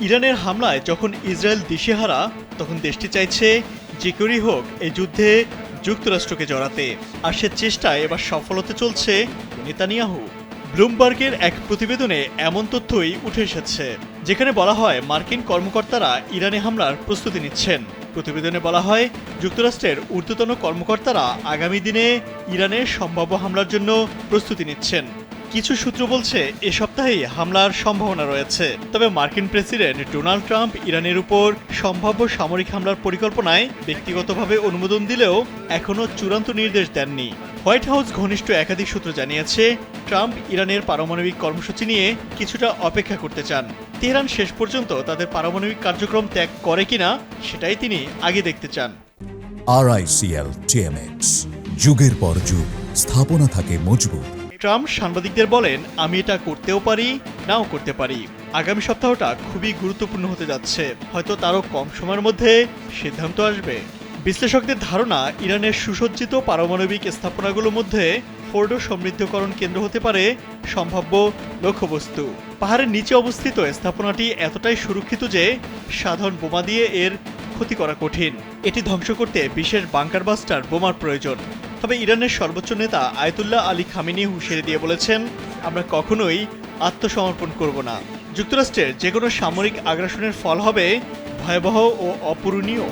ইরানের হামলায় যখন ইসরায়েল দিশেহারা, তখন দেশটি চাইছে যে করেই হোক এই যুদ্ধে যুক্তরাষ্ট্রকে জড়াতে। আর সে চেষ্টায় এবার সফল হতে চলছে নেতানিয়াহু। ব্লুমবার্গের এক প্রতিবেদনে এমন তথ্যই উঠে এসেছে, যেখানে বলা হয় মার্কিন কর্মকর্তারা ইরানে হামলার প্রস্তুতি নিচ্ছেন। প্রতিবেদনে বলা হয় যুক্তরাষ্ট্রের ঊর্ধ্বতন কর্মকর্তারা আগামী দিনে ইরানের সম্ভাব্য হামলার জন্য প্রস্তুতি নিচ্ছেন। কিছু সূত্র বলছে এ সপ্তাহেই হামলার সম্ভাবনা রয়েছে। তবে মার্কিন প্রেসিডেন্ট ডোনাল্ড ট্রাম্প ইরানের উপর সম্ভাব্য সামরিক হামলার পরিকল্পনায় ব্যক্তিগতভাবে অনুমোদন দিলেও এখনও চূড়ান্ত নির্দেশ দেননি। হোয়াইট হাউস ঘনিষ্ঠ একাধিক সূত্র জানিয়েছে ট্রাম্প ইরানের পারমাণবিক কর্মসূচি নিয়ে কিছুটা অপেক্ষা করতে চান। তেহরান শেষ পর্যন্ত তাদের পারমাণবিক কার্যক্রম ত্যাগ করে কিনা সেটাই তিনি আগে দেখতে চান। RICL TMX, যুগের পর যুগ স্থাপনা থাকে মজবুত। ট্রাম্প সাংবাদিকদের বলেন, আমি এটা করতেও পারি, নাও করতে পারি। আগামী সপ্তাহটা খুবই গুরুত্বপূর্ণ হতে যাচ্ছে। হয়তো তারও কম সময়ের মধ্যে সিদ্ধান্ত আসবে। বিশ্লেষকদের ধারণা, ইরানের সুসজ্জিত পারমাণবিক স্থাপনাগুলোর মধ্যে ফোর্ডো সমৃদ্ধকরণ কেন্দ্র হতে পারে সম্ভাব্য লক্ষ্যবস্তু। পাহাড়ের নিচে অবস্থিত স্থাপনাটি এতটাই সুরক্ষিত যে সাধারণ বোমা দিয়ে এর ক্ষতি করা কঠিন। এটি ধ্বংস করতে বিশেষ বাংকার বাস্টার বোমার প্রয়োজন। তবে ইরানের সর্বোচ্চ নেতা আয়াতুল্লাহ আলী খামেনি হুঁশিয়ারি দিয়ে বলেছেন, আমরা কখনোই আত্মসমর্পণ করব না। যুক্তরাষ্ট্রের যে কোনো সামরিক আগ্রাসনের ফল হবে ভয়াবহ ও অপূরণীয়।